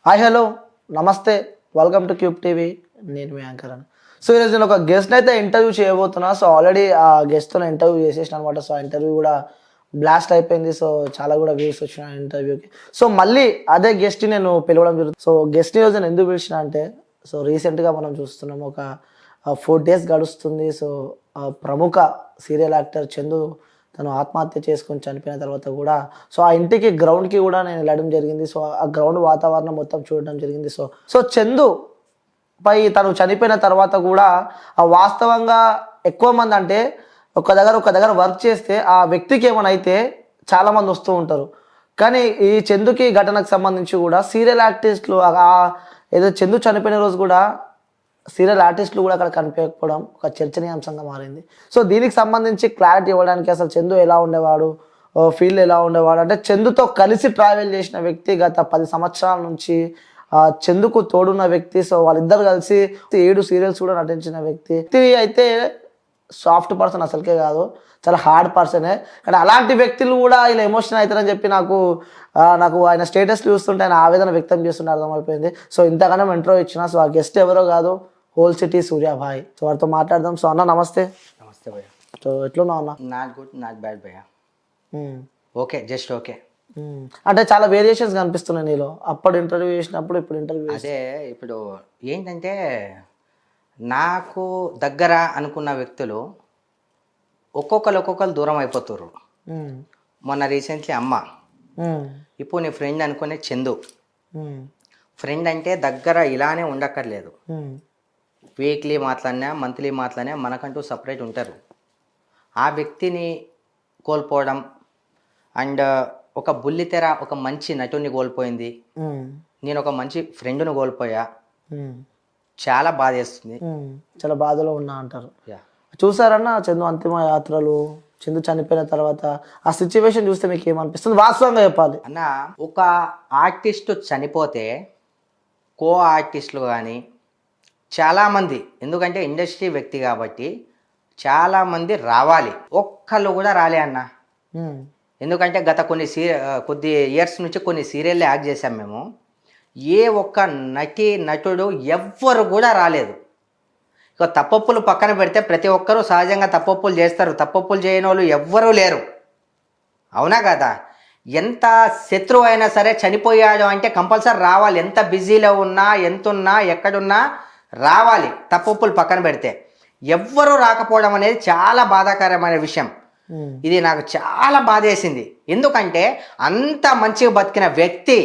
Hi hello నమస్తే welcome to cube TV. నేను మీ anchor అని. సో ఈరోజు నేను ఒక గెస్ట్ అయితే ఇంటర్వ్యూ చేయబోతున్నా. సో ఆల్రెడీ ఆ గెస్ట్తో ఇంటర్వ్యూ చేసేసిన అనమాట. సో ఆ ఇంటర్వ్యూ కూడా బ్లాస్ట్ అయిపోయింది. సో చాలా కూడా వ్యూస్ వచ్చినాయి ఇంటర్వ్యూకి. సో మళ్ళీ అదే గెస్ట్ని నేను పిలవడం జరుగుతుంది. సో గెస్ట్ని రోజు నేను ఎందుకు పిలిచిన అంటే, సో రీసెంట్గా మనం చూస్తున్నాం ఒక 4 days గడుస్తుంది. సో ప్రముఖ సీరియల్ యాక్టర్ చందు తను ఆత్మహత్య చేసుకొని చనిపోయిన తర్వాత కూడా సో ఆ ఇంటికి గ్రౌండ్కి కూడా నేను వెళ్ళడం జరిగింది. సో ఆ గ్రౌండ్ వాతావరణం మొత్తం చూడడం జరిగింది. సో చందు పై తను చనిపోయిన తర్వాత కూడా ఆ వాస్తవంగా ఎక్కువ మంది అంటే ఒక దగ్గర వర్క్ చేస్తే ఆ వ్యక్తికి ఏమైనా అయితే చాలామంది వస్తూ ఉంటారు. కానీ ఈ చందుకి ఘటనకు సంబంధించి కూడా సీరియల్ ఆర్టిస్టులు ఏదో చందు చనిపోయిన రోజు కూడా సీరియల్ ఆర్టిస్టులు కూడా అక్కడ కనిపించకపోవడం ఒక చర్చనీయాంశంగా మారింది. సో దీనికి సంబంధించి క్లారిటీ ఇవ్వడానికి అసలు చందు ఎలా ఉండేవాడు, ఫీల్డ్ ఎలా ఉండేవాడు అంటే చందుతో కలిసి ట్రావెల్ చేసిన వ్యక్తి, గత 10 సంవత్సరాల నుంచి చందుకు తోడున్న వ్యక్తి. సో వాళ్ళిద్దరు కలిసి 7 సీరియల్స్ కూడా నటించిన వ్యక్తి అయితే సాఫ్ట్ పర్సన్ అసలుకే కాదు, చాలా హార్డ్ పర్సనే. కానీ అలాంటి వ్యక్తులు కూడా ఇలా ఎమోషన్ అవుతారని చెప్పి నాకు ఆయన స్టేటస్ చూస్తుంటే ఆయన ఆవేదన వ్యక్తం చేస్తుంటే అర్థమైపోయింది. సో ఇంతగానో ఇంట్రో ఇచ్చిన. సో ఆ గెస్ట్ ఎవరో కాదు, హోల్ సిటీ సూర్యాభాయ్. సో వారితో మాట్లాడదాం. సో అన్న నమస్తే. నమస్తే భయ్య. సో ఎట్లున్నావు అన్న? నాట్ గుడ్ నాట్ బ్యాడ్ భయ్య. Okay, just okay. అంటే చాలా వేరియేషన్స్ కనిపిస్తున్నాయి నీలో, అప్పుడు ఇంటర్వ్యూ చేసినప్పుడు ఇప్పుడు ఇంటర్వ్యూ. అదే ఇప్పుడు ఏంటంటే నాకు దగ్గర అనుకున్న వ్యక్తులు ఒక్కొక్కరు దూరం అయిపోతారు. మొన్న రీసెంట్లీ అమ్మ, ఇప్పుడు నీ ఫ్రెండ్ అనుకునే చందు. ఫ్రెండ్ అంటే దగ్గర ఇలానే ఉండక్కర్లేదు. వీక్లీ మాట్లాడినా మంత్లీ మాట్లాడినా మనకంటూ సపరేట్ ఉంటారు. ఆ వ్యక్తిని కోల్పోవడం అండ్ ఒక బుల్లితెర ఒక మంచి నటుని కోల్పోయింది. నేను ఒక మంచి ఫ్రెండ్ను కోల్పోయా. చాలా బాధేస్తుంది. చాలా బాధలో ఉన్నా అంటారు. చూసారన్న చందు అంతిమ యాత్రలు, చందు చనిపోయిన తర్వాత ఆ సిచ్యువేషన్ చూస్తే మీకు ఏమనిపిస్తుంది? వాస్తవంగా చెప్పాలి అన్న, ఒక ఆర్టిస్ట్ చనిపోతే కో ఆర్టిస్టులు కానీ చాలామంది, ఎందుకంటే ఇండస్ట్రీ వ్యక్తి కాబట్టి చాలామంది రావాలి, ఒక్కళ్ళు కూడా రాలే అన్న. ఎందుకంటే గత కొద్ది ఇయర్స్ నుంచి కొన్ని సీరియల్లో యాక్ట్ చేశాం మేము. ఏ ఒక్క నటుడు ఎవ్వరు కూడా రాలేదు. ఇక తప్పొప్పులు పక్కన పెడితే ప్రతి ఒక్కరూ సహజంగా తప్పొప్పులు చేస్తారు, తప్పొప్పులు చేయని వాళ్ళు ఎవ్వరూ లేరు. అవునా కదా? ఎంత శత్రువు అయినా సరే చనిపోయాడు అంటే కంపల్సరీ రావాలి. ఎంత బిజీలో ఉన్నా, ఎంతున్నా, ఎక్కడున్నా రావాలి, తప్పొప్పులు పక్కన పెడితే. ఎవ్వరూ రాకపోవడం అనేది చాలా బాధాకరమైన విషయం. ఇది నాకు చాలా బాధేసింది. ఎందుకంటే అంత మంచిగా బతికిన వ్యక్తి,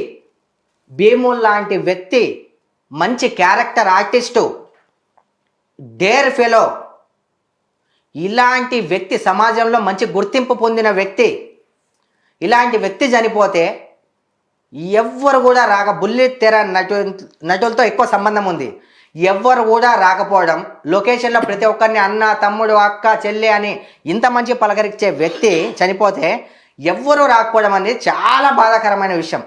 భీముల్ లాంటి వ్యక్తి, మంచి క్యారెక్టర్ ఆర్టిస్టు, డేర్ ఫెలో, ఇలాంటి వ్యక్తి, సమాజంలో మంచి గుర్తింపు పొందిన వ్యక్తి, ఇలాంటి వ్యక్తి చనిపోతే ఎవ్వరు కూడా బుల్లితెర నటులతో ఎక్కువ సంబంధం ఉంది, ఎవ్వరు కూడా రాకపోవడం, లొకేషన్లో ప్రతి ఒక్కరిని అన్న, తమ్ముడు, అక్క, చెల్లి అని ఇంత మంచి పలకరించే వ్యక్తి చనిపోతే ఎవ్వరూ రాకపోవడం అనేది చాలా బాధాకరమైన విషయం.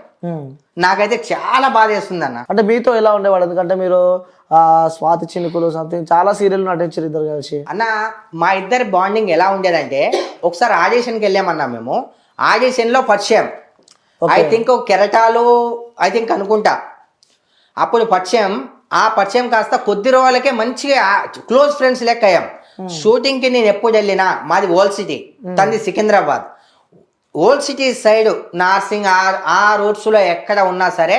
నాకైతే చాలా బాధ వేస్తుంది అన్న. అంటే మీతో ఎలా ఉండేవాడు? ఎందుకంటే మీరు స్వాతి చినుకులు సంథింగ్ చాలా సీరియల్ నటించారు ఇద్దరు కలిసి. అన్న, మా ఇద్దరి బాండింగ్ ఎలా ఉండేదంటే, ఒకసారి ఆడిషన్కి వెళ్ళామన్నా మేము. ఆడిషన్లో పరిచయం, ఐ థింక్ కెరటాలు అనుకుంటా. అప్పుడు పరిచయం, ఆ పరిచయం కాస్త కొద్ది రోజులకే మంచిగా క్లోజ్ ఫ్రెండ్స్ లెక్క అయ్యాం. షూటింగ్కి నేను ఎప్పుడు వెళ్ళినా, మాది ఓల్డ్ సిటీ, తనది Secunderabad. Old city side Narsingi ఆ రూట్స్లో ఎక్కడ ఉన్నా సరే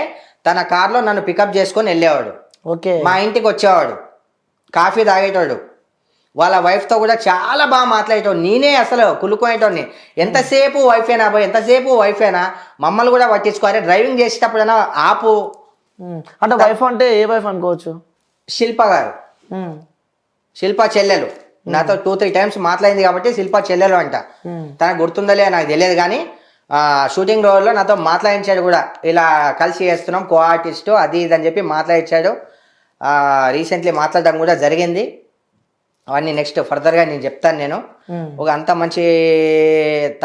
తన కార్లో నన్ను పికప్ చేసుకొని వెళ్ళేవాడు. ఓకే, మా ఇంటికి వచ్చేవాడు, కాఫీ తాగేటోడు, వాళ్ళ వైఫ్తో కూడా చాలా బాగా మాట్లాడేటోడు. నేనే అసలు కులుకునేటోడిని. ఎంతసేపు వైఫేనా బాయ్, ఎంతసేపు వైఫేనా, మమ్మల్ని కూడా పట్టించుకోవాలి. డ్రైవింగ్ చేసేటప్పుడైనా ఆపు. అంటే వైఫ్ అంటే ఏ వైఫ్ అనుకోవచ్చు? శిల్ప గారు, శిల్ప చెల్లెలు. నాతో 2-3 times మాట్లాడింది కాబట్టి శిల్ప చెల్లెలు అంట. తనకు గుర్తుందలే నాకు తెలియదు, కానీ షూటింగ్ రోజుల్లో నాతో మాట్లాడించాడు కూడా. ఇలా కలిసి చేస్తున్నాం, కో ఆర్టిస్టు, అది ఇది అని చెప్పి మాట్లాడించాడు. రీసెంట్లీ మాట్లాడడం కూడా జరిగింది. అవన్నీ నెక్స్ట్ ఫర్దర్గా నేను చెప్తాను. నేను ఒక అంత మంచి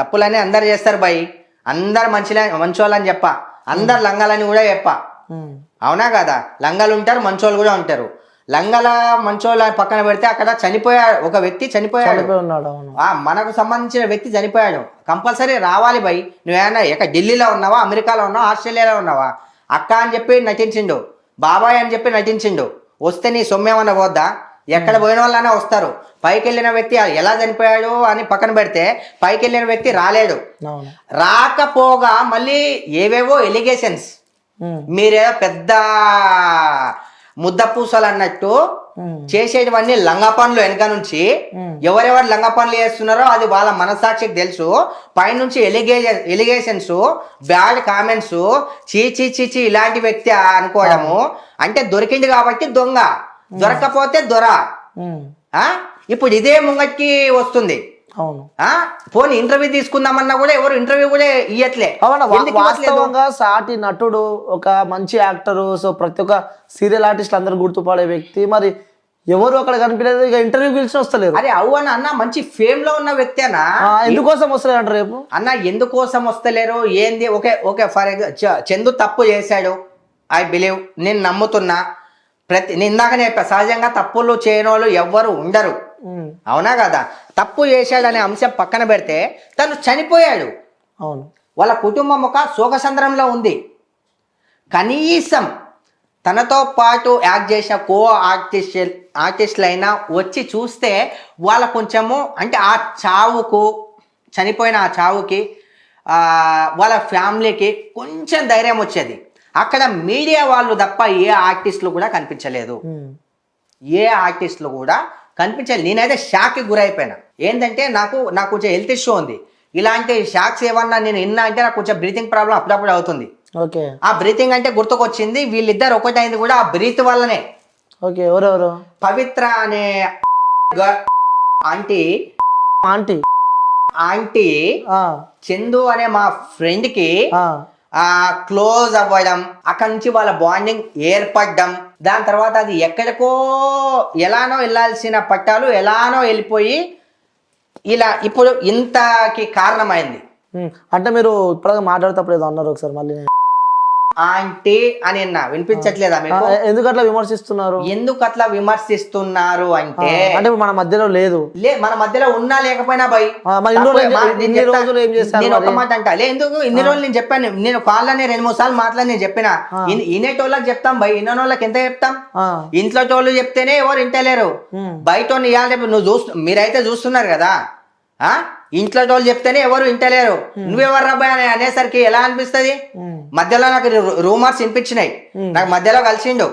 తప్పులన్నీ అందరు చేస్తారు బాయ్, అందరు మంచోళ్ళని చెప్ప, అందరు లంగాలని కూడా చెప్ప. అవునా కదా? లంగాలు ఉంటారు, మంచోళ్ళు కూడా ఉంటారు. లంగల మంచోళ్ళ పక్కన పెడితే అక్కడ చనిపోయాడు, ఒక వ్యక్తి చనిపోయాడు, మనకు సంబంధించిన వ్యక్తి చనిపోయాడు. కంపల్సరీ రావాలి భయ్. నువ్వేమన్నా ఢిల్లీలో ఉన్నావా, అమెరికాలో ఉన్నావా, ఆస్ట్రేలియాలో ఉన్నావా, అక్క అని చెప్పి నటించిండు, బాబాయ్ అని చెప్పి నటించిండు. వస్తే నీ సొమ్మేమన్నా పోద్దా? ఎక్కడ పోయిన వాళ్ళనే వస్తారు. పైకి వెళ్ళిన వ్యక్తి ఎలా చనిపోయాడు అని పక్కన పెడితే పైకి వెళ్ళిన వ్యక్తి రాలేడు. అవును. రాకపోగా మళ్ళీ ఏవేవో ఎలిగేషన్స్, మీరేదో పెద్ద ముద్ద పూసలు అన్నట్టు చేసేటివన్నీ లంగా పనులు వెనక నుంచి ఎవరెవరు లంగా పనులు చేస్తున్నారో అది వాళ్ళ మనసాక్షికి తెలుసు. పైనుంచి ఎలిగేషన్స్, బ్యాడ్ కామెంట్స్, చీచి చీచి ఇలాంటి వ్యక్తి అనుకోవడము. అంటే దొరికింది కాబట్టి దొంగ, దొరకపోతే దొర. ఇప్పుడు ఇదే ముంగట్కి వస్తుంది. అవును. పోనీ ఇంటర్వ్యూ తీసుకుందామన్నా కూడా ఎవరు ఇంటర్వ్యూ కూడా ఇయ్యట్లే. వాస్తవంగా సాటి నటుడు, ఒక మంచి యాక్టరు, సో ప్రతి ఒక్క సీరియల్ ఆర్టిస్ట్ అందరూ గుర్తుపడే వ్యక్తి, మరి ఎవరు అక్కడ కనిపించలేదు, ఇక ఇంటర్వ్యూ పిలిచి వస్తలేరు. అరే అవునా అన్న, మంచి ఫేమ్ లో ఉన్న వ్యక్తి అన్న, ఎందుకోసం వస్తలేరు అంటారు రేపు అన్న? ఎందుకోసం వస్తలేరు ఏంది? Okay okay, for example Chandu తప్పు చేశాడు, ఐ బిలీవ్, నేను నమ్ముతున్నా. ఇందాకనే చెప్పా, సహజంగా తప్పులు చేయని వాళ్ళు ఎవ్వరు ఉండరు, అవునా కదా? తప్పు చేశాడనే అంశం పక్కన పెడితే తను చనిపోయాడు. అవును. వాళ్ళ కుటుంబం ఒక శోకసంద్రంలో ఉంది. కనీసం తనతో పాటు యాక్ట్ చేసిన కో ఆర్టిస్టులైనా వచ్చి చూస్తే వాళ్ళ కొంచెము, అంటే ఆ చావుకు, చనిపోయిన ఆ చావుకి వాళ్ళ ఫ్యామిలీకి కొంచెం ధైర్యం వచ్చేది. అక్కడ మీడియా వాళ్ళు తప్ప ఏ ఆర్టిస్టులు కూడా కనిపించలేదు. ఏ ఆర్టిస్టులు కూడా కనిపించలేదు. నేనైతే షాక్కి గురైపోయినా. ఏంటంటే నాకు కొంచెం హెల్త్ ఇష్యూ ఉంది. ఇలాంటి షాక్స్ ఏమన్నా నేను విన్నా అంటే నాకు కొంచెం బ్రీతింగ్ ప్రాబ్లం అప్పుడప్పుడు అవుతుంది. ఓకే. ఆ బ్రీతింగ్ అంటే గుర్తుకొచ్చింది, వీళ్ళిద్దరు ఒకటైంది కూడా ఆ బ్రీత్ వల్లనే. ఓకే. ఎవరెవరు? పవిత్ర అనే ఆంటీ ఆంటీ చందు అనే మా ఫ్రెండ్ కి క్లోజ్ అవ్వడం, అక్కడి నుంచి వాళ్ళ బాండింగ్ ఏర్పడడం, దాని తర్వాత అది ఎక్కడికో ఎలానో వెళ్ళాల్సిన పట్టాలు ఎలానో వెళ్ళిపోయి ఇలా ఇప్పుడు ఇంతకి కారణమైంది. అంటే మీరు ఇప్పుడు మాట్లాడేటప్పుడు ఏదో అన్నారు ఒకసారి మళ్ళీ. ఆంటీ అని అన్నా, వినిపించట్లేదా మీకు? ఎందుకు అట్లా విమర్శిస్తున్నారు? ఎందుకు అట్లా విమర్శిస్తున్నారు అంటే మన మధ్యలో లేదు, మన మధ్యలో ఉన్నా లేకపోయినా భయ్ నేను ఒక మాట అంటా ఎందుకు ఇన్ని రోజులు నేను చెప్పాను. నేను కాళ్ళని 2-3 సార్లు మాట్లాడి నేను చెప్పిన, ఇనేటోళ్ళకి చెప్తాం భయ్, ఇన్నోళ్ళకి ఎంత చెప్తాం? ఇంట్లో టోళ్ళు చెప్తేనే ఎవరు ఇంటలేరు. బయట మీరైతే చూస్తున్నారు కదా, ఇంట్లో వాళ్ళు చెప్తేనే ఎవరు వింటలేరు. నువ్వెవరు రాబాయ్ అని అనేసరికి ఎలా అనిపిస్తుంది? మధ్యలో నాకు రూమర్స్ వినిపించినాయి, నాకు మధ్యలో కలిసిండు,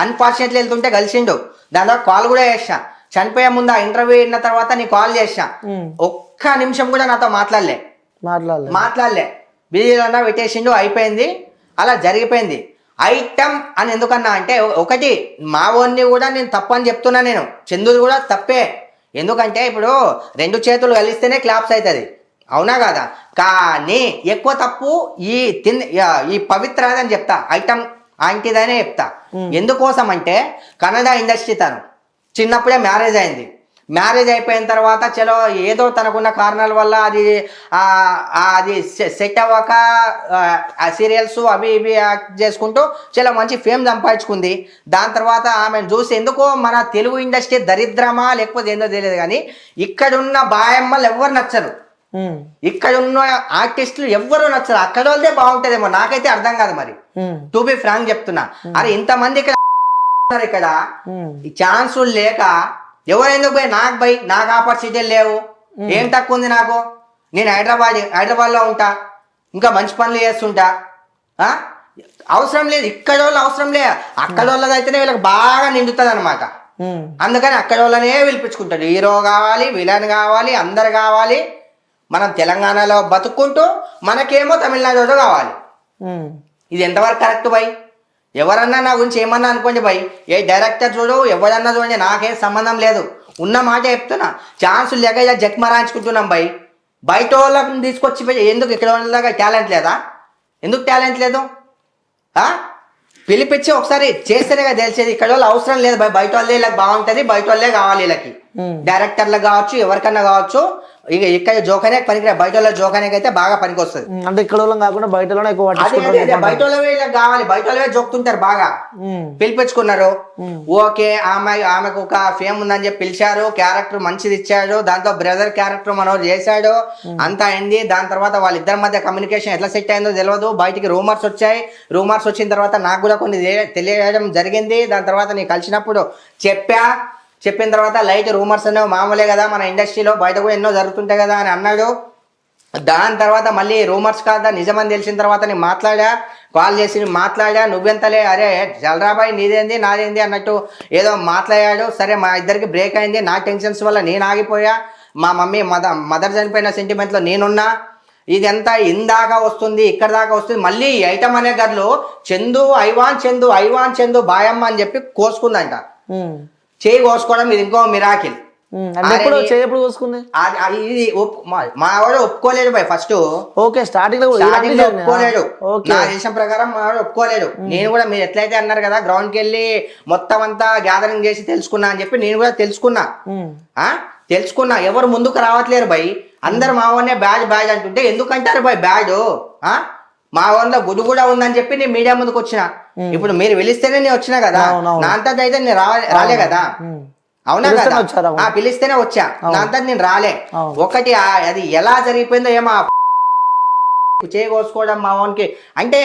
అన్ఫార్చునేట్లీ వెళ్తుంటే కలిసిండు. దానిలో కాల్ కూడా చేసా. చనిపోయే ముందు ఆ ఇంటర్వ్యూ అయిన తర్వాత నీ కాల్ చేసా, ఒక్క నిమిషం కూడా నాతో మాట్లాడలే. బిజీలో పెట్టేసిండు, అయిపోయింది, అలా జరిగిపోయింది. ఐటమ్ అని ఎందుకన్నా అంటే, ఒకటి మా ఓన్ని కూడా నేను తప్పని చెప్తున్నా, నేను చందుది కూడా తప్పే. ఎందుకంటే ఇప్పుడు 2 చేతులు కలిస్తేనే క్లాప్స్ అవుతుంది, అవునా కదా? కానీ ఎక్కువ తప్పు ఈ పవిత్ర అని చెప్తా, ఐటమ్ ఆంటీదనే చెప్తా. ఎందుకోసం అంటే కన్నడ ఇండస్ట్రీ, తను చిన్నప్పుడే మ్యారేజ్ అయింది. మ్యారేజ్ అయిపోయిన తర్వాత చలో ఏదో తనకున్న కారణాల వల్ల అది సెట్ అవ్వక ఆ సీరియల్స్ అవి ఇవి చేసుకుంటూ చలో మంచి ఫేమ్ సంపాదించుకుంది. దాని తర్వాత ఆమెను చూసి ఎందుకో మన తెలుగు ఇండస్ట్రీ దరిద్రమా లేకపోతే ఏందో తెలియదు కానీ ఇక్కడున్న బాయమ్మలు ఎవ్వరు నచ్చరు, ఇక్కడున్న ఆర్టిస్టులు ఎవ్వరు నచ్చరు. అక్కడ వాళ్ళదే బాగుంటదేమో, నాకైతే అర్థం కాదు. మరి టు బి ఫ్రాంక్ చెప్తున్నా, అరే ఇంతమంది ఇక్కడ ఈ ఛాన్సులు లేక ఎవరెందుకు పోయి నాకు ఆపర్చునిటీలు లేవు, ఏం తక్కువ ఉంది నాకు? నేను హైదరాబాద్లో ఉంటా, ఇంకా మంచి పనులు చేస్తుంటా, అవసరం లేదు. ఇక్కడ వాళ్ళు అవసరం లేదు, అక్కడ వాళ్ళది అయితేనే వీళ్ళకి బాగా నిండుతుంది అనమాట. అందుకని అక్కడ వాళ్ళనే పిలిపించుకుంటాడు. హీరో కావాలి, విలన్ కావాలి, అందరు కావాలి. మనం తెలంగాణలో బతుక్కుంటూ మనకేమో తమిళనాడులో కావాలి. ఇది ఎంతవరకు కరెక్ట్ బై? ఎవరన్నా నా గురించి ఏమన్నా అనుకోండి బై, ఏ డైరెక్టర్ చూడు, ఎవరన్నా చూడండి, నాకేం సంబంధం లేదు. ఉన్న మాట చెప్తున్నా, ఛాన్సులు లేక ఇలా జగ్మరాయించుకుంటున్నాం బై. బయట వాళ్ళని తీసుకొచ్చి ఎందుకు ఇక్కడ వాళ్ళగా టాలెంట్ లేదా? ఎందుకు టాలెంట్ లేదు? పిలిపించి ఒకసారి చేస్తేనే కదా తెలిసేది. ఇక్కడ వాళ్ళు అవసరం లేదు బయట వాళ్ళే ఇలా బాగుంటుంది, బయట వాళ్ళే కావాలి వీళ్ళకి. డైరెక్టర్లకు కావచ్చు, ఎవరికన్నా కావచ్చు, ఇక ఇక్కడ జోకనే పనికి బయట వాళ్ళ జోకనేకి అయితే బాగా పనికి వస్తుంది. అంటే ఇక్కడ వాళ్ళం కాకుండా బయట వాళ్ళనే ఎక్కువ అదే పట్టించుకుంటారు. బయట వాళ్ళవే ఇలా కావాలి, బయట వాళ్ళవే జోకుతుంటారు బాగా. పిలిపించుకున్నారు, ఓకే ఆమెకు ఒక ఫేమ్ ఉందని చెప్పి పిలిచారు, క్యారెక్టర్ మంచిది ఇచ్చాడు, దాంతో బ్రదర్ క్యారెక్టర్ మనోడు చేశాడు, అంతా అయింది. దాని తర్వాత వాళ్ళిద్దరి మధ్య కమ్యూనికేషన్ ఎట్లా సెట్ అయిందో తెలియదు. బయటికి రూమర్స్ వచ్చాయి, రూమర్స్ వచ్చిన తర్వాత నాకు కూడా కొన్ని తెలియడం జరిగింది. దాని తర్వాత నేను కలిసినప్పుడు చెప్పిన తర్వాత లైట్ రూమర్స్ అనేవి మామూలే కదా మన ఇండస్ట్రీలో, బయట కూడా ఎన్నో జరుగుతుంటాయి కదా అని అన్నాడు. దాని తర్వాత మళ్ళీ రూమర్స్ కాదా నిజమని తెలిసిన తర్వాత నేను కాల్ చేసి మాట్లాడా, నువ్వెంతలే, అరే జలరాబాయ్ నీదేంది నాదేంది అన్నట్టు ఏదో మాట్లాడాడు. సరే మా ఇద్దరికి బ్రేక్ అయింది, నా టెన్షన్స్ వల్ల నేను ఆగిపోయా, మా మమ్మీ మదర్ చనిపోయిన సెంటిమెంట్లో నేనున్నా. ఇదంతా ఇందాక వస్తుంది, ఇక్కడ దాకా వస్తుంది. మళ్ళీ ఈ ఐటమ్ అనే గర్లు చందు ఐవాన్ చందు బాయమ్మ అని చెప్పి కోసుకుందంట. చేయి కోసుకోవడం ఇది ఇంకో మిరాకిల్. ఎప్పుడు చూసుకుంది ఇది మా వాడు ఒప్పుకోలేదు బాయ్ ఫస్ట్. ఓకే, స్టార్టింగ్ లో ఒప్పుకోలేడు, నా దేశం ప్రకారం మా వాడు ఒప్పుకోలేడు. నేను కూడా మీరు ఎట్లయితే అన్నారు కదా గ్రౌండ్ కి వెళ్ళి మొత్తం అంతా గ్యాదరింగ్ చేసి తెలుసుకున్నా అని చెప్పి నేను కూడా తెలుసుకున్నా. ఎవరు ముందుకు రావట్లేరు బై, అందరు మా వాడినే బ్యాడ్ అంటుంటే ఎందుకంటారు బై బ్యాడ్? మా వాళ్ళ గుడి కూడా ఉందని చెప్పి నేను మీడియా ముందుకు వచ్చిన. ఇప్పుడు మీరు పిలిస్తేనే నేను వచ్చినా కదా, నా అంతా అయితే నేను రాలే కదా. అవునా కదా, పిలిస్తేనే వచ్చా, నా అంతా నేను రాలే. ఒకటి అది ఎలా జరిగిపోయిందో ఏమో చేయకోసుకోవడం మా వానికి అంటే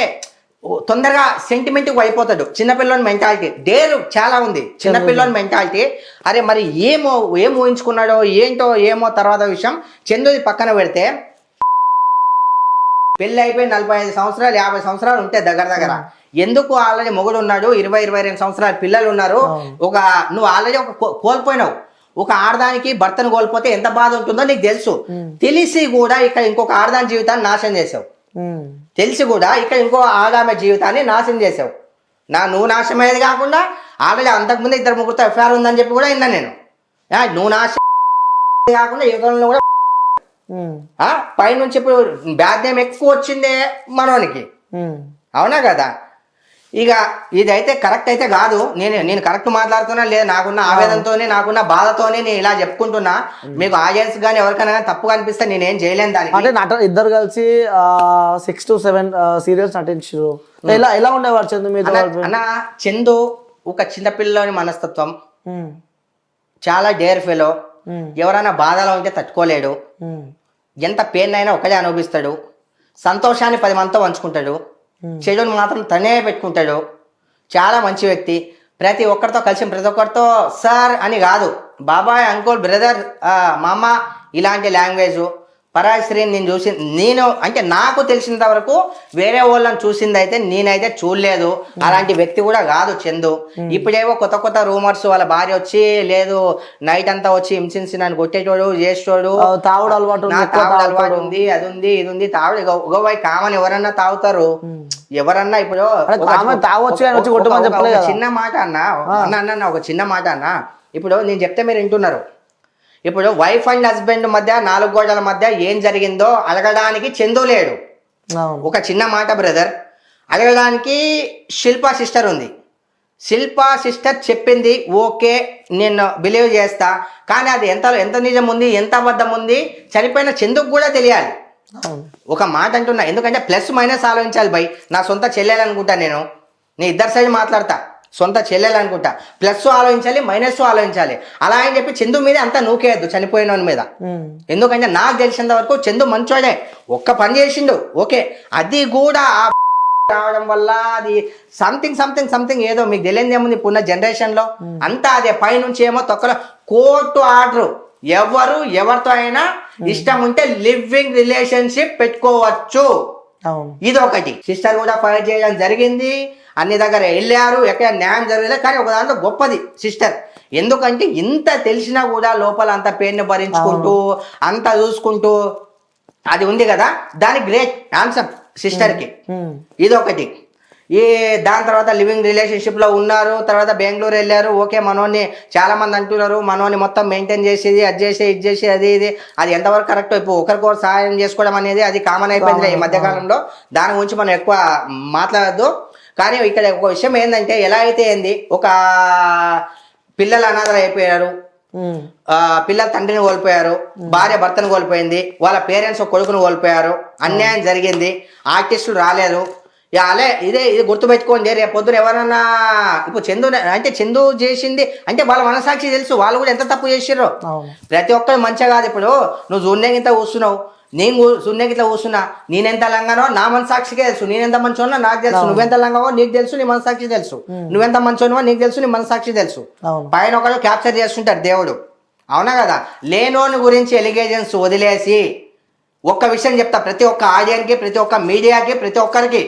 తొందరగా సెంటిమెంట్ అయిపోతాడు. చిన్నపిల్లని మెంటాలిటీ డేరు చాలా ఉంది, చిన్నపిల్లని మెంటాలిటీ. అరే మరి ఏం ఊహించుకున్నాడో ఏంటో ఏమో తర్వాత విషయం. చందుది పక్కన పెడితే పెళ్ళి అయిపోయి 45 సంవత్సరాలు 50 సంవత్సరాలు ఉంటే దగ్గర ఎందుకు ఆల్రెడీ మొగుడు ఉన్నాడు, 20-22 సంవత్సరాల పిల్లలు ఉన్నారు. నువ్వు ఆల్రెడీ కోల్పోయినావు. ఒక ఆడదానికి భర్తను కోల్పోతే ఎంత బాధ ఉంటుందో నీకు తెలుసు. తెలిసి కూడా ఇక్కడ ఇంకొక ఆడదాని జీవితాన్ని నాశనం చేసావు. తెలిసి కూడా ఇక్కడ ఇంకో ఆడామె జీవితాన్ని నాశనం చేసావు. నువ్వు నాశనం అయ్యేది కాకుండా ఆల్రెడీ అంతకుముందు 2-3 ఎఫ్ఐఆర్ ఉందని చెప్పి కూడా విన్నా నేను. నువ్వు నాశనం కాకుండా యువతంలో కూడా పైనుంచి ఇప్పుడు బ్యాడ్ నేమ్ ఎక్కువ వచ్చిందే మనోనికి. అవునా కదా, ఇక ఇదైతే కరెక్ట్ అయితే కాదు. నేను కరెక్ట్ మాట్లాడుతున్నా లేదా, నాకున్న ఆవేదనతోనే నాకున్న బాధతోనే నేను ఇలా చెప్పుకుంటున్నా. మీకు ఆడియన్స్ కానీ ఎవరికైనా కానీ తప్పుగా అనిపిస్తే నేనేం చేయలేను దానికి. అంటే ఇద్దరు కలిసి 6 to 7 సీరియల్స్ నటించారు. ఎలా ఉండేవారు చందు మీద? అన్న చందు ఒక చిన్నపిల్లని మనస్తత్వం, చాలా డేర్ ఫెలో. ఎవరైనా బాధలో ఉంటే తట్టుకోలేడు, ఎంత పెయిన్ అయినా ఒకటే అనుభవిస్తాడు. సంతోషాన్ని 10 మందితో పంచుకుంటాడు, చెడుని మాత్రం తనే పెట్టుకుంటాడు. చాలా మంచి వ్యక్తి. ప్రతి ఒక్కరితో కలిసి ప్రతి ఒక్కరితో సార్ అని కాదు, బాబాయ్, అంకుల్, బ్రదర్, మామ ఇలాంటి లాంగ్వేజ్. పరాయి స్త్రీని నేను అంటే నాకు తెలిసినంత వరకు వేరే వాళ్ళని చూసింది అయితే నేనైతే చూడలేదు. అలాంటి వ్యక్తి కూడా కాదు చందు. ఇప్పుడేవో కొత్త రూమర్స్ వాళ్ళ భార్య వచ్చి లేదు నైట్ అంతా వచ్చి హింసించి నన్ను కొట్టేటోడు చేసేటోడు, తాగుడు అలవాటు ఉంది, అది ఉంది ఇది ఉంది. తాగుడు ఒకవై కామన్ ఎవరన్నా తాగుతారు, ఎవరన్నా. ఇప్పుడు చిన్న మాట అన్న ఒక చిన్న మాట అన్న, ఇప్పుడు నేను చెప్తే మీరు వింటున్నారు. ఇప్పుడు వైఫ్ అండ్ హస్బెండ్ మధ్య 4 గోడల మధ్య ఏం జరిగిందో అడగడానికి చందు లేడు. ఒక చిన్న మాట బ్రదర్, అడగడానికి శిల్పా సిస్టర్ ఉంది. శిల్పా సిస్టర్ చెప్పింది ఓకే నేను బిలీవ్ చేస్తా, కానీ అది ఎంత నిజం ఉంది ఎంత అబద్ధం ఉంది చనిపోయిన చందుకు కూడా తెలియాలి. ఒక మాట అంటున్నా, ఎందుకంటే ప్లస్ మైనస్ ఆలోచించాలి బై. నా సొంత చెల్లెలనుకుంటా, నేను ఇద్దరు సైడ్ మాట్లాడతా. సొంత చెల్లెలు అనుకుంటా, ప్లస్ ఆలోచించాలి మైనస్ ఆలోచించాలి. అలా అని చెప్పి చందు మీద అంతా నూకేయద్దు చనిపోయిన మీద. ఎందుకంటే నాకు తెలిసినంత వరకు చందు మంచోడే, ఒక్క పని చేసిండు ఓకే, అది కూడా రావడం వల్ల అది సంథింగ్ ఏదో మీకు తెలియదు ఏముంది. ఇప్పుడున్న జనరేషన్ లో అంతా అదే పైనుంచి ఏమో తొక్కలో కోర్టు ఆర్డర్. ఎవరితో అయినా ఇష్టం ఉంటే లివింగ్ రిలేషన్షిప్ పెట్టుకోవచ్చు. ఇది ఒకటి. సిస్టర్ కూడా ఫైట్ చేయడం జరిగింది, అన్ని దగ్గర వెళ్ళారు, ఎక్కడ న్యాయం జరగలేదు. కానీ ఒక దాంట్లో గొప్పది సిస్టర్, ఎందుకంటే ఇంత తెలిసినా కూడా లోపల అంత పెయిన్ భరించుకుంటూ అంత చూసుకుంటూ అది ఉంది కదా, దాని గ్రేట్ ఆన్సర్ సిస్టర్కి. ఇదొకటి. దాని తర్వాత లివింగ్ రిలేషన్షిప్ లో ఉన్నారు, తర్వాత బెంగళూరు వెళ్ళారు. ఓకే, మనోని చాలా మంది అంటున్నారు మనోని మొత్తం మెయింటైన్ చేసేది, అది చేసి ఇది చేసి అది ఎంతవరకు కరెక్ట్. ఇప్పుడు ఒకరికొకరు సహాయం చేసుకోవడం అనేది అది కామన్ అయిపోయింది ఈ మధ్యకాలంలో. దాని గురించి మనం ఎక్కువ మాట్లాడద్దు. కానీ ఇక్కడ ఒక విషయం ఏంటంటే, ఎలా అయితే ఏంది, ఒక పిల్లలు అనాథలు అయిపోయారు, పిల్లలు తండ్రిని కోల్పోయారు, భార్య భర్తను కోల్పోయింది, వాళ్ళ పేరెంట్స్ కొడుకును కోల్పోయారు, అన్యాయం జరిగింది, ఆర్టిస్టులు రాలేదు. అలే ఇది గుర్తుపెట్టుకోండి, రేపు పొద్దున ఎవరన్నా ఇప్పుడు చందు చేసింది అంటే వాళ్ళ మనసాక్షి తెలుసు, వాళ్ళు కూడా ఎంత తప్పు చేసిర్రో. ప్రతి ఒక్కరు మంచిగా కాదు. ఇప్పుడు నువ్వు శూన్యంగిత కూర్చున్నావు, నేను శూన్యంగిత కూర్చున్నా, నేనెంత లంగానో నా మనసాక్షికే తెలుసు, నేనెంత మంచోనో నాకు తెలుసు, నువ్వెంత లంగావో నీకు తెలుసు, నీ మనసాక్షి తెలుసు, నువ్వెంత మంచోనో నీకు తెలుసు, నీ మనసాక్షి తెలుసు. పైన ఒకళ్ళు క్యాప్చర్ చేస్తుంటారు దేవుడు, అవునా కదా? లేనోని గురించి ఎలిగేషన్స్ వదిలేసి ఒక్క విషయం చెప్తా, ప్రతి ఒక్క ఆడియన్కి, ప్రతి ఒక్క మీడియాకి, ప్రతి ఒక్కరికి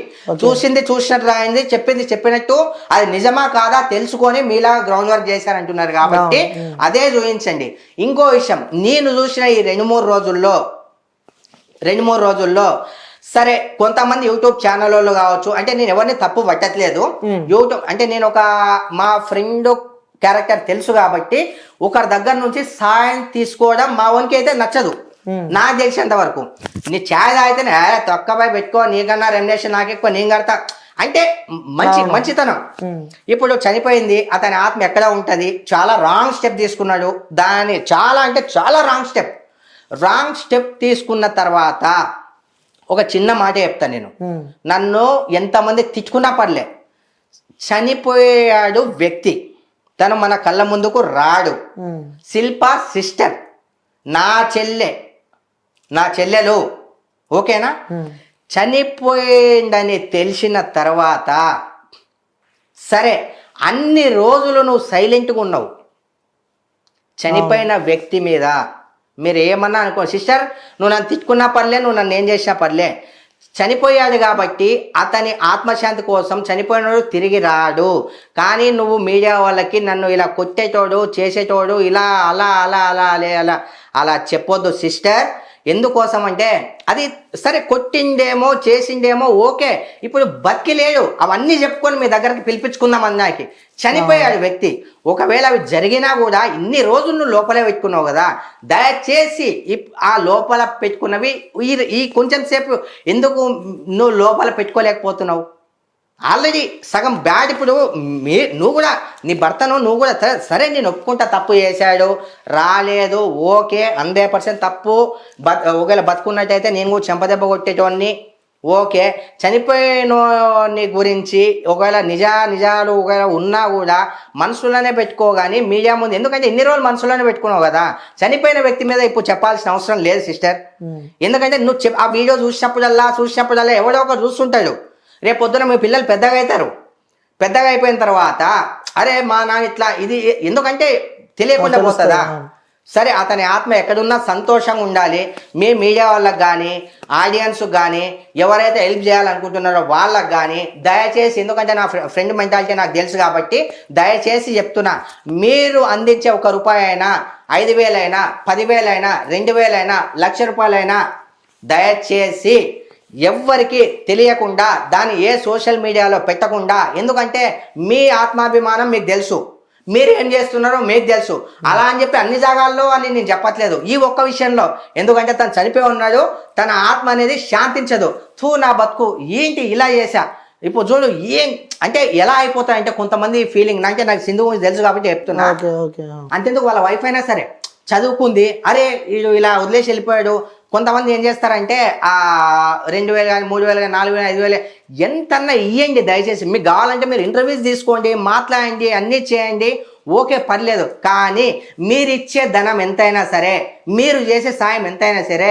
చూసింది చూసినట్టు రాయింది, చెప్పింది చెప్పినట్టు అది నిజమా కాదా తెలుసుకొని మీలా గ్రౌండ్ వర్క్ చేశారంటున్నారు కాబట్టి అదే చూపించండి. ఇంకో విషయం, నేను చూసిన ఈ 2-3 రోజుల్లో సరే కొంతమంది యూట్యూబ్ ఛానల్ వాళ్ళు కావచ్చు, అంటే నేను ఎవరిని తప్పు పట్టట్లేదు. యూట్యూబ్ అంటే నేను ఒక మా ఫ్రెండ్ క్యారెక్టర్ తెలుసు కాబట్టి ఒకరి దగ్గర నుంచి సాయం తీసుకోవడం మా వానికి అయితే నచ్చదు. నాకు తెలిసినంత వరకు నీ ఛాయ్ తాగితేనే తొక్కపై పెట్టుకో, నీకన్నా రెమ్యునరేషన్ నాకు ఎక్కువ, నేను కడతా అంటే మంచితనం. ఇప్పుడు చనిపోయింది, అతని ఆత్మ ఎక్కడ ఉంటది, చాలా రాంగ్ స్టెప్ తీసుకున్నాడు, దాని చాలా అంటే చాలా రాంగ్ స్టెప్ తీసుకున్న తర్వాత ఒక చిన్న మాట చెప్తాను నేను. నన్ను ఎంతమంది తిట్టుకున్నా పర్లే, చనిపోయాడు వ్యక్తి, తను మన కళ్ళ ముందుకు రాడు. శిల్ప సిస్టర్, నా చెల్లెలు, ఓకేనా? చనిపోయిందని తెలిసిన తర్వాత సరే అన్ని రోజులు నువ్వు సైలెంట్గా ఉన్నావు. చనిపోయిన వ్యక్తి మీద మీరు ఏమన్నా అనుకో సిస్టర్, నువ్వు నన్ను తిట్టుకున్నా పర్లే, నువ్వు నన్ను ఏం చేసినా పర్లే, చనిపోయాడు కాబట్టి అతని ఆత్మశాంతి కోసం చనిపోయినోడు తిరిగి రాడు. కానీ నువ్వు మీడియా వాళ్ళకి నన్ను ఇలా కొట్టేటోడు చేసేటోడు ఇలా అలా అలా అలా అలా అలా చెప్పొద్దు సిస్టర్. ఎందుకోసం అంటే అది సరే కొట్టిండేమో చేసిండేమో ఓకే, ఇప్పుడు బతికి లేడు, అవన్నీ చెప్పుకొని మీ దగ్గరికి పిలిపించుకుందాం అన్నాకి. చనిపోయాడు వ్యక్తి, ఒకవేళ అవి జరిగినా కూడా ఇన్ని రోజులు నువ్వు లోపలే పెట్టుకున్నావు కదా, దయచేసి ఆ లోపల పెట్టుకున్నవి ఈ కొంచెం సేపు ఎందుకు నువ్వు లోపల పెట్టుకోలేకపోతున్నావు? ఆల్రెడీ సగం బ్యాడ్. ఇప్పుడు నువ్వు కూడా నీ భర్తను నువ్వు కూడా సరే నేను ఒప్పుకుంటా, తప్పు చేశాడు, రాలేదు, ఓకే 100% తప్పు. ఒకవేళ బతుకున్నట్టయితే నేను కూడా చెంపదెబ్బ కొట్టేటోన్ని, ఓకే. చనిపోయినోని గురించి ఒకవేళ నిజాలు ఒకవేళ ఉన్నా కూడా మనసులోనే పెట్టుకోగాని మీడియా ముందు, ఎందుకంటే ఇన్ని రోజులు మనసులోనే పెట్టుకున్నావు కదా, చనిపోయిన వ్యక్తి మీద ఇప్పుడు చెప్పాల్సిన అవసరం లేదు సిస్టర్. ఎందుకంటే నువ్వు ఆ వీడియో చూసినప్పుడల్లా ఎవడో ఒకరు చూస్తుంటాడు. రేపు పొద్దున మీ పిల్లలు పెద్దగా అవుతారు, పెద్దగా అయిపోయిన తర్వాత అరే మా నాన్న ఇట్లా ఇది ఎందుకంటే తెలియకుండా పోతుందా? సరే అతని ఆత్మ ఎక్కడున్నా సంతోషంగా ఉండాలి. మీ మీడియా వాళ్ళకి కానీ ఆడియన్స్కి కానీ ఎవరైతే హెల్ప్ చేయాలనుకుంటున్నారో వాళ్ళకి కానీ దయచేసి, ఎందుకంటే నా ఫ్రెండ్ మెంటాలిటీ నాకు తెలుసు కాబట్టి దయచేసి చెప్తున్నా, మీరు అందించే 1 రూపాయి అయినా 5,000 అయినా 10,000 అయినా 2,000 అయినా 1,00,000 రూపాయలైనా దయచేసి ఎవ్వరికి తెలియకుండా దాన్ని ఏ సోషల్ మీడియాలో పెట్టకుండా, ఎందుకంటే మీ ఆత్మాభిమానం మీకు తెలుసు, మీరు ఏం చేస్తున్నారో మీకు తెలుసు. అలా అని చెప్పి అన్ని జాగాల్లో అని నేను చెప్పట్లేదు, ఈ ఒక్క విషయంలో. ఎందుకంటే తను చనిపోయి ఉన్నాడు, తన ఆత్మ అనేది శాంతించదు. నా బతుకు ఏంటి ఇలా చేశా. ఇప్పుడు చూడు ఏం అంటే ఎలా అయిపోతాయంటే కొంతమంది ఫీలింగ్, అంటే నాకు సింధు గురించి తెలుసు కాబట్టి చెప్తున్నా. అంతెందుకు వాళ్ళ వైఫ్ అయినా సరే చదువుకుంది, అరే వీడు ఇలా వదిలేసి వెళ్ళిపోయాడు. కొంతమంది ఏం చేస్తారంటే 2,000 కానీ 3,000 కానీ 4,000 5,000 ఎంతన్నా ఇవ్వండి దయచేసి. మీకు కావాలంటే మీరు ఇంటర్వ్యూస్ తీసుకోండి, మాట్లాడండి, అన్నీ చేయండి, ఓకే పర్లేదు. కానీ మీరు ఇచ్చే ధనం ఎంతైనా సరే, మీరు చేసే సాయం ఎంతైనా సరే